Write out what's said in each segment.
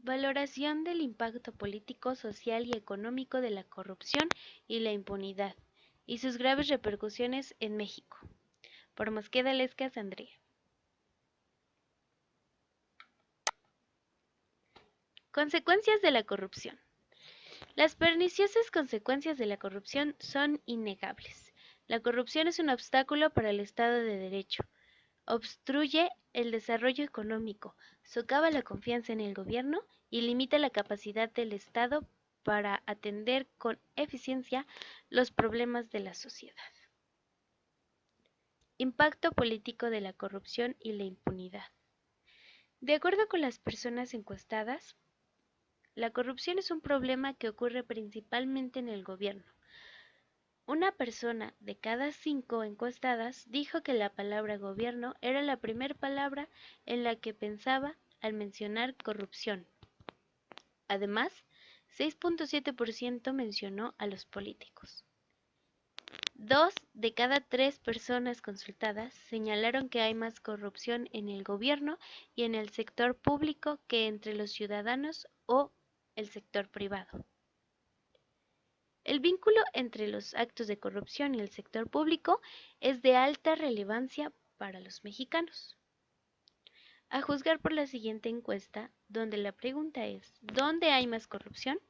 Valoración del impacto político, social y económico de la corrupción y la impunidad, y sus graves repercusiones en México. Por Mosqueda Lescas Andrea. Consecuencias de la corrupción. Las perniciosas consecuencias de la corrupción son innegables. La corrupción es un obstáculo para el Estado de Derecho. Obstruye el desarrollo económico, socava la confianza en el gobierno y limita la capacidad del Estado para atender con eficiencia los problemas de la sociedad. Impacto político de la corrupción y la impunidad. De acuerdo con las personas encuestadas, la corrupción es un problema que ocurre principalmente en el gobierno. Una persona de cada 5 encuestadas dijo que la palabra gobierno era la primera palabra en la que pensaba al mencionar corrupción. Además, 6.7% mencionó a los políticos. 2 de cada 3 personas consultadas señalaron que hay más corrupción en el gobierno y en el sector público que entre los ciudadanos o el sector privado. El vínculo entre los actos de corrupción y el sector público es de alta relevancia para los mexicanos. A juzgar por la siguiente encuesta, donde la pregunta es ¿dónde hay más corrupción?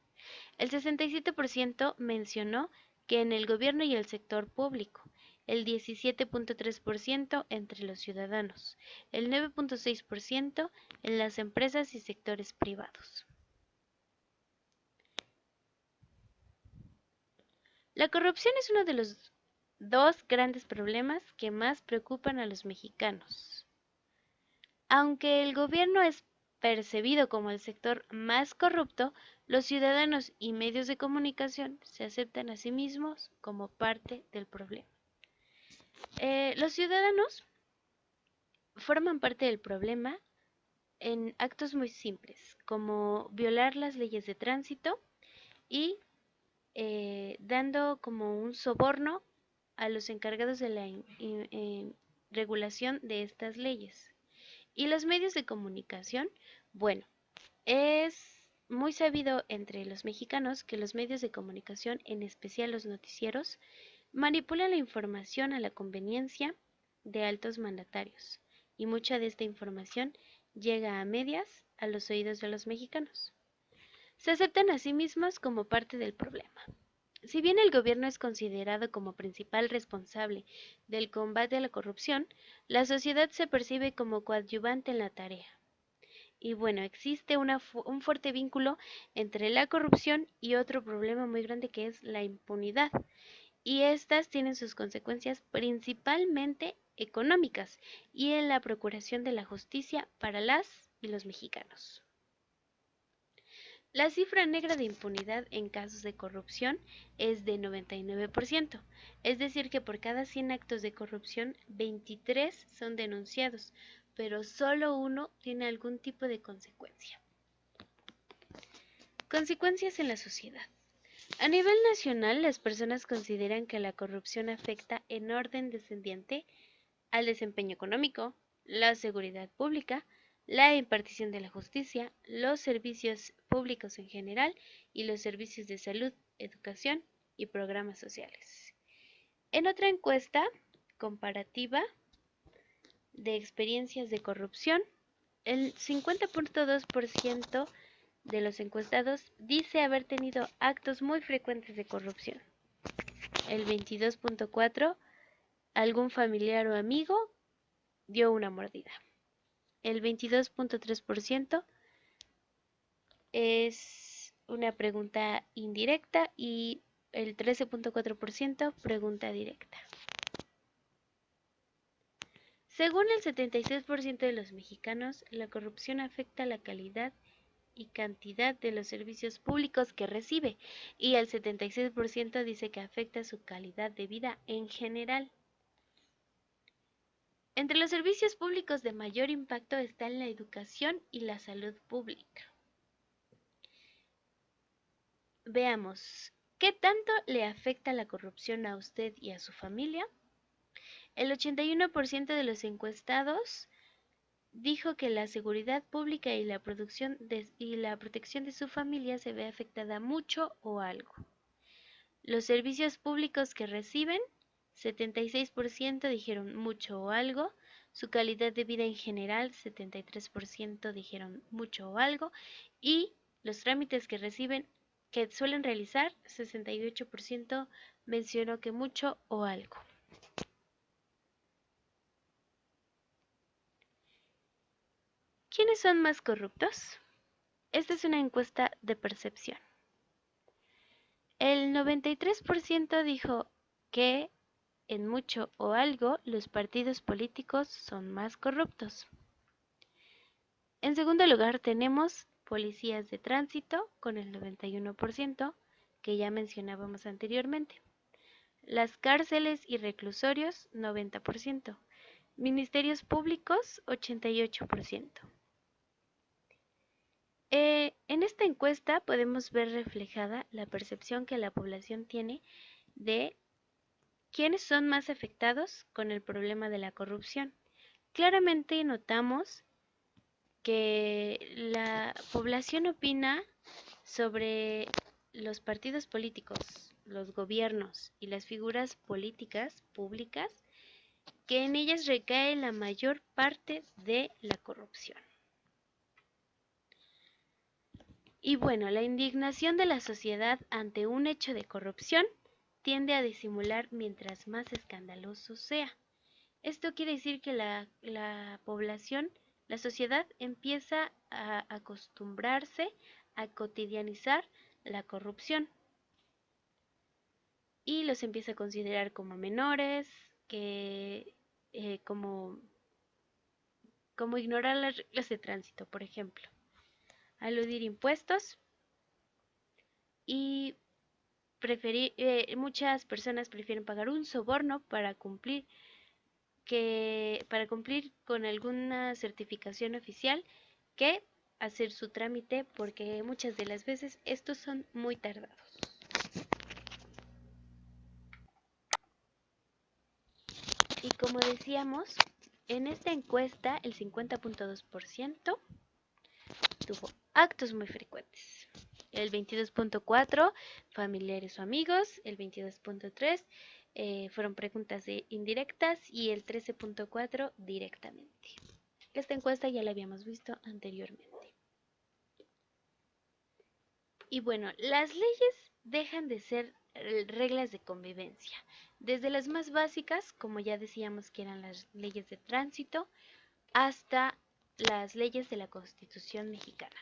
El 67% mencionó que en el gobierno y el sector público, el 17.3% entre los ciudadanos, el 9.6% en las empresas y sectores privados. La corrupción es uno de los dos grandes problemas que más preocupan a los mexicanos. Aunque el gobierno es percibido como el sector más corrupto, los ciudadanos y medios de comunicación se aceptan a sí mismos como parte del problema. Los ciudadanos forman parte del problema en actos muy simples, como violar las leyes de tránsito y dando como un soborno a los encargados de la regulación de estas leyes. Y los medios de comunicación, bueno, es muy sabido entre los mexicanos que los medios de comunicación, en especial los noticieros, manipulan la información a la conveniencia de altos mandatarios, y mucha de esta información llega a medias a los oídos de los mexicanos. Se aceptan a sí mismos como parte del problema. Si bien el gobierno es considerado como principal responsable del combate a la corrupción, la sociedad se percibe como coadyuvante en la tarea. Y bueno, existe un fuerte vínculo entre la corrupción y otro problema muy grande que es la impunidad. Y estas tienen sus consecuencias principalmente económicas y en la procuración de la justicia para las y los mexicanos. La cifra negra de impunidad en casos de corrupción es de 99%, es decir que por cada 100 actos de corrupción, 23 son denunciados, pero solo uno tiene algún tipo de consecuencia. Consecuencias en la sociedad. A nivel nacional, las personas consideran que la corrupción afecta en orden descendiente al desempeño económico, la seguridad pública, la impartición de la justicia, los servicios públicos en general y los servicios de salud, educación y programas sociales. En otra encuesta comparativa de experiencias de corrupción, el 50.2% de los encuestados dice haber tenido actos muy frecuentes de corrupción. El 22.4% algún familiar o amigo dio una mordida. El 22.3% es una pregunta indirecta y el 13.4% pregunta directa. Según el 76% de los mexicanos, la corrupción afecta la calidad y cantidad de los servicios públicos que recibe, y el 76% dice que afecta su calidad de vida en general. Entre los servicios públicos de mayor impacto están la educación y la salud pública. Veamos, ¿qué tanto le afecta la corrupción a usted y a su familia? El 81% de los encuestados dijo que la seguridad pública y la protección de su familia se ve afectada mucho o algo. Los servicios públicos que reciben, 76% dijeron mucho o algo. Su calidad de vida en general, 73% dijeron mucho o algo. Y los trámites que reciben, que suelen realizar, 68% mencionó que mucho o algo. ¿Quiénes son más corruptos? Esta es una encuesta de percepción. El 93% dijo que en mucho o algo los partidos políticos son más corruptos. En segundo lugar tenemos policías de tránsito con el 91%, que ya mencionábamos anteriormente. Las cárceles y reclusorios, 90%. Ministerios públicos, 88%. En esta encuesta podemos ver reflejada la percepción que la población tiene de quiénes son más afectados con el problema de la corrupción. Claramente notamos que la población opina sobre los partidos políticos, los gobiernos y las figuras políticas públicas, que en ellas recae la mayor parte de la corrupción. Y bueno, la indignación de la sociedad ante un hecho de corrupción tiende a disimular mientras más escandaloso sea. Esto quiere decir que la población, la sociedad empieza a acostumbrarse a cotidianizar la corrupción y los empieza a considerar como menores, como ignorar las reglas de tránsito, por ejemplo, eludir impuestos y muchas personas prefieren pagar un soborno para cumplir con alguna certificación oficial que hacer su trámite, porque muchas de las veces estos son muy tardados. Y como decíamos, en esta encuesta el 50.2% tuvo actos muy frecuentes. El 22.4% familiares o amigos, el 22.3% fueron preguntas indirectas y el 13.4% directamente. Esta encuesta ya la habíamos visto anteriormente. Y bueno, las leyes dejan de ser reglas de convivencia, desde las más básicas, como ya decíamos que eran las leyes de tránsito, hasta las leyes de la Constitución mexicana.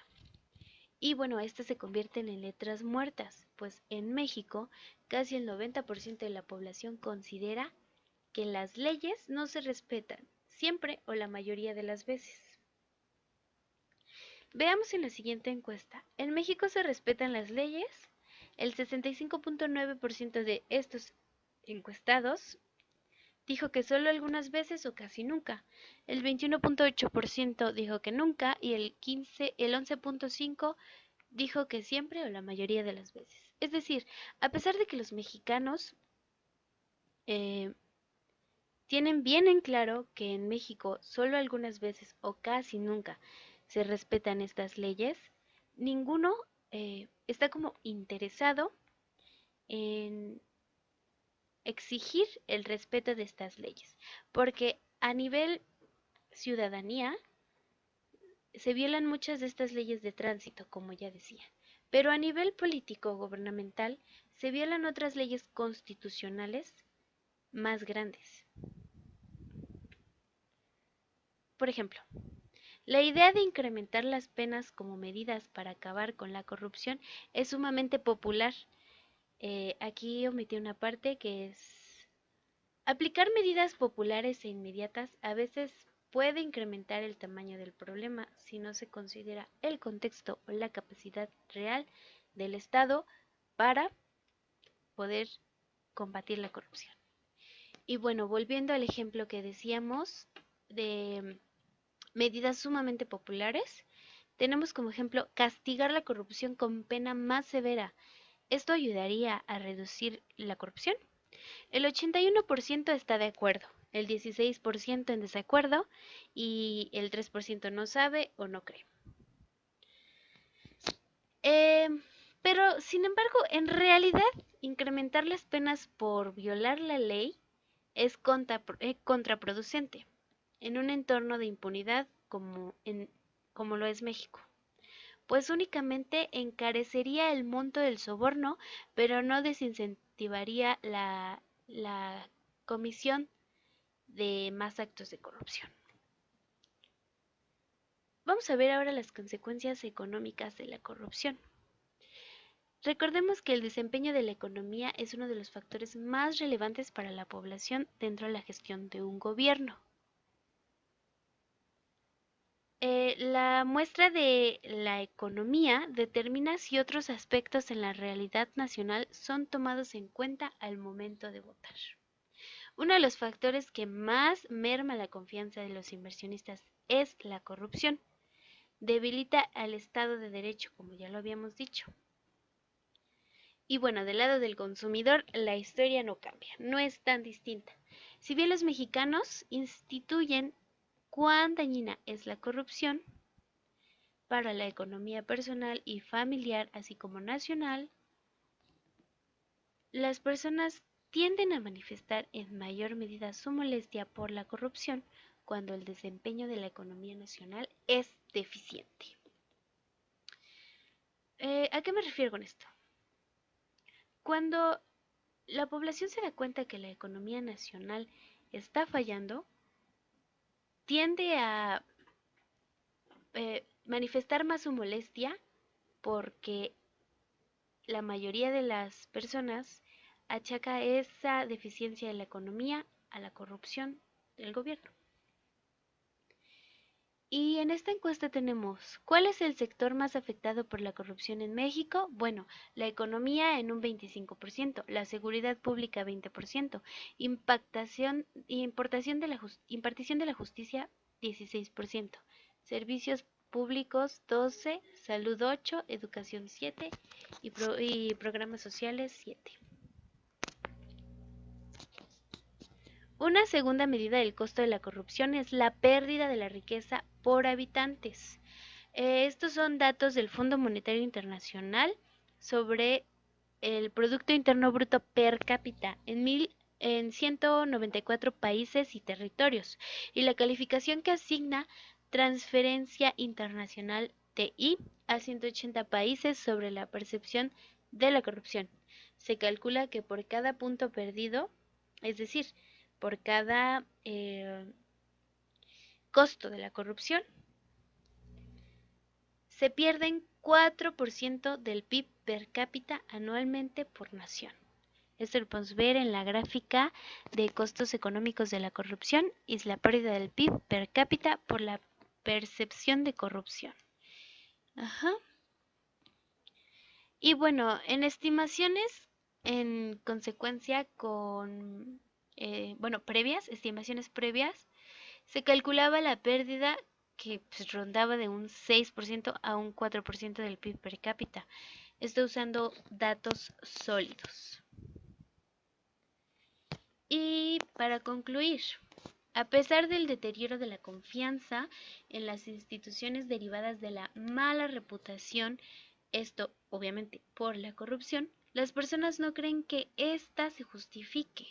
Y bueno, estas se convierten en letras muertas, pues en México casi el 90% de la población considera que las leyes no se respetan, siempre o la mayoría de las veces. Veamos en la siguiente encuesta. ¿En México se respetan las leyes? El 65.9% de estos encuestados dijo que solo algunas veces o casi nunca. El 21.8% dijo que nunca y el 11.5% dijo que siempre o la mayoría de las veces. Es decir, a pesar de que los mexicanos tienen bien en claro que en México solo algunas veces o casi nunca se respetan estas leyes, ninguno está como interesado en exigir el respeto de estas leyes, porque a nivel ciudadanía se violan muchas de estas leyes de tránsito, como ya decía, pero a nivel político gubernamental se violan otras leyes constitucionales más grandes. Por ejemplo, la idea de incrementar las penas como medidas para acabar con la corrupción es sumamente popular. Aquí omití una parte que es: aplicar medidas populares e inmediatas a veces puede incrementar el tamaño del problema si no se considera el contexto o la capacidad real del Estado para poder combatir la corrupción. Y bueno, volviendo al ejemplo que decíamos de medidas sumamente populares, tenemos como ejemplo castigar la corrupción con pena más severa. ¿Esto ayudaría a reducir la corrupción? El 81% está de acuerdo el 16% en desacuerdo y el 3% no sabe o no cree. Eh, pero, sin embargo, en realidad, incrementar las penas por violar la ley es contraproducente en un entorno de impunidad como lo es México, pues únicamente encarecería el monto del soborno, pero no desincentivaría la comisión de más actos de corrupción. Vamos a ver ahora las consecuencias económicas de la corrupción. Recordemos que el desempeño de la economía es uno de los factores más relevantes para la población dentro de la gestión de un gobierno. La muestra de la economía determina si otros aspectos en la realidad nacional son tomados en cuenta al momento de votar. Uno de los factores que más merma la confianza de los inversionistas es la corrupción. Debilita al Estado de Derecho, como ya lo habíamos dicho. Y bueno, del lado del consumidor, la historia no cambia, no es tan distinta. Si bien los mexicanos instituyen cuán dañina es la corrupción para la economía personal y familiar, así como nacional, las personas tienden a manifestar en mayor medida su molestia por la corrupción cuando el desempeño de la economía nacional es deficiente. ¿A qué me refiero con esto? Cuando la población se da cuenta que la economía nacional está fallando, tiende a manifestar más su molestia porque la mayoría de las personas achaca esa deficiencia de la economía a la corrupción del gobierno. Y en esta encuesta tenemos, ¿cuál es el sector más afectado por la corrupción en México? Bueno, la economía en un 25%, la seguridad pública 20%, impartición de la justicia 16%, servicios públicos 12%, salud 8%, educación 7% y programas sociales 7%. Una segunda medida del costo de la corrupción es la pérdida de la riqueza por habitantes. Estos son datos del Fondo Monetario Internacional sobre el Producto Interno Bruto per cápita en 194 países y territorios y la calificación que asigna Transferencia Internacional TI a 180 países sobre la percepción de la corrupción. Se calcula que por cada punto perdido, es decir, por cada costo de la corrupción, se pierden 4% del PIB per cápita anualmente por nación. Esto lo podemos ver en la gráfica de costos económicos de la corrupción y es la pérdida del PIB per cápita por la percepción de corrupción. Ajá. Y bueno, en estimaciones, en consecuencia con, estimaciones previas, se calculaba la pérdida que rondaba de un 6% a un 4% del PIB per cápita. Esto usando datos sólidos. Y para concluir, a pesar del deterioro de la confianza en las instituciones derivadas de la mala reputación, esto obviamente por la corrupción, las personas no creen que ésta se justifique.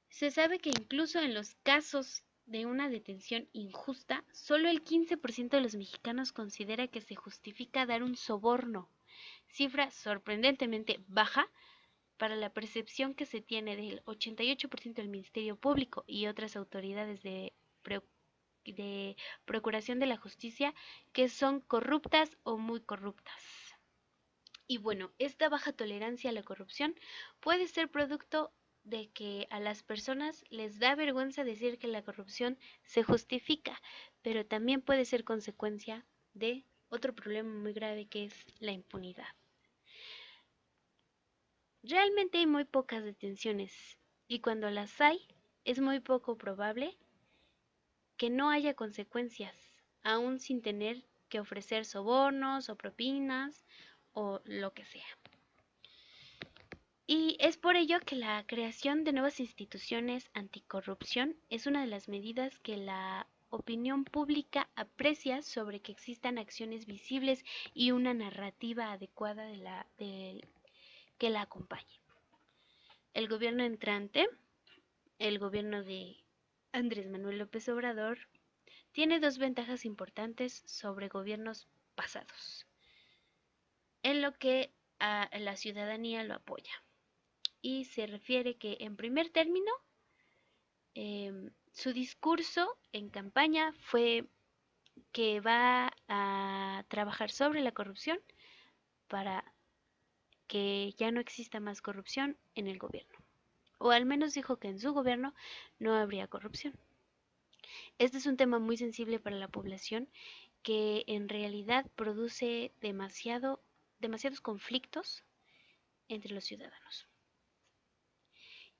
Se sabe que incluso en los casos de una detención injusta, solo el 15% de los mexicanos considera que se justifica dar un soborno, cifra sorprendentemente baja para la percepción que se tiene del 88% del Ministerio Público y otras autoridades de procuración de la justicia que son corruptas o muy corruptas. Y bueno, esta baja tolerancia a la corrupción puede ser producto de que a las personas les da vergüenza decir que la corrupción se justifica, pero también puede ser consecuencia de otro problema muy grave que es la impunidad. Realmente hay muy pocas detenciones y cuando las hay es muy poco probable que no haya consecuencias, aún sin tener que ofrecer sobornos o propinas o lo que sea. Y es por ello que la creación de nuevas instituciones anticorrupción es una de las medidas que la opinión pública aprecia sobre que existan acciones visibles y una narrativa adecuada que la acompañe. El gobierno entrante, el gobierno de Andrés Manuel López Obrador, tiene dos ventajas importantes sobre gobiernos pasados, en lo que a la ciudadanía lo apoya. Y se refiere que, en primer término, su discurso en campaña fue que va a trabajar sobre la corrupción para que ya no exista más corrupción en el gobierno. O al menos dijo que en su gobierno no habría corrupción. Este es un tema muy sensible para la población que en realidad produce demasiados conflictos entre los ciudadanos.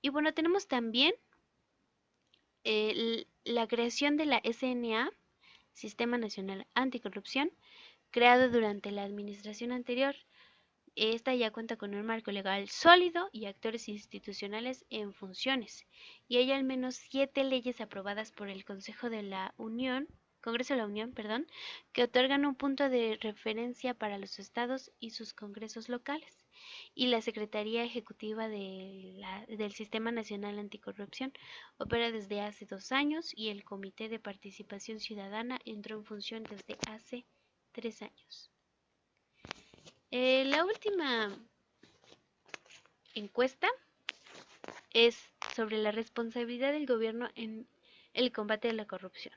Y bueno, tenemos también la creación de la SNA, Sistema Nacional Anticorrupción, creado durante la administración anterior. Esta ya cuenta con un marco legal sólido y actores institucionales en funciones, y hay al menos 7 leyes aprobadas por el Congreso de la Unión, que otorgan un punto de referencia para los estados y sus congresos locales. Y la Secretaría Ejecutiva del Sistema Nacional Anticorrupción opera desde hace 2 años y el Comité de Participación Ciudadana entró en función desde hace 3 años. La última encuesta es sobre la responsabilidad del gobierno en el combate a la corrupción.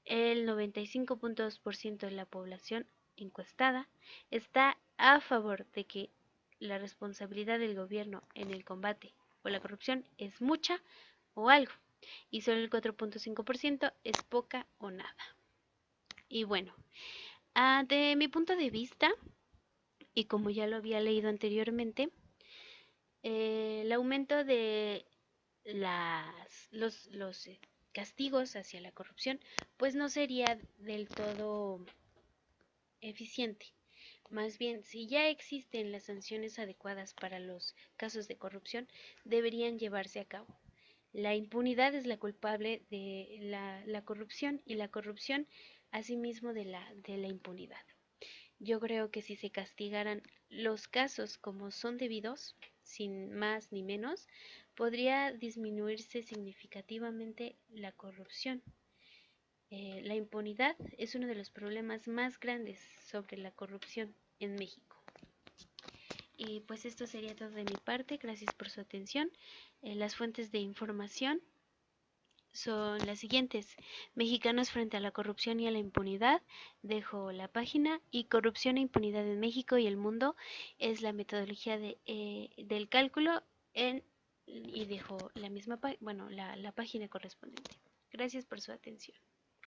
El 95.2% de la población encuestada está a favor de que la responsabilidad del gobierno en el combate o la corrupción es mucha o algo, y solo el 4.5% es poca o nada. Y bueno, de mi punto de vista, y como ya lo había leído anteriormente, el aumento de los castigos hacia la corrupción pues no sería del todo eficiente. Más bien, si ya existen las sanciones adecuadas para los casos de corrupción, deberían llevarse a cabo. La impunidad es la culpable de la corrupción, y la corrupción asimismo de la impunidad. Yo creo que si se castigaran los casos como son debidos, sin más ni menos, podría disminuirse significativamente la corrupción. La impunidad es uno de los problemas más grandes sobre la corrupción en México. Y pues esto sería todo de mi parte. Gracias por su atención. Las fuentes de información son las siguientes: Mexicanos frente a la corrupción y a la impunidad, dejo la página, y Corrupción e impunidad en México y el mundo es la metodología del cálculo, y dejo la misma la página correspondiente. Gracias por su atención.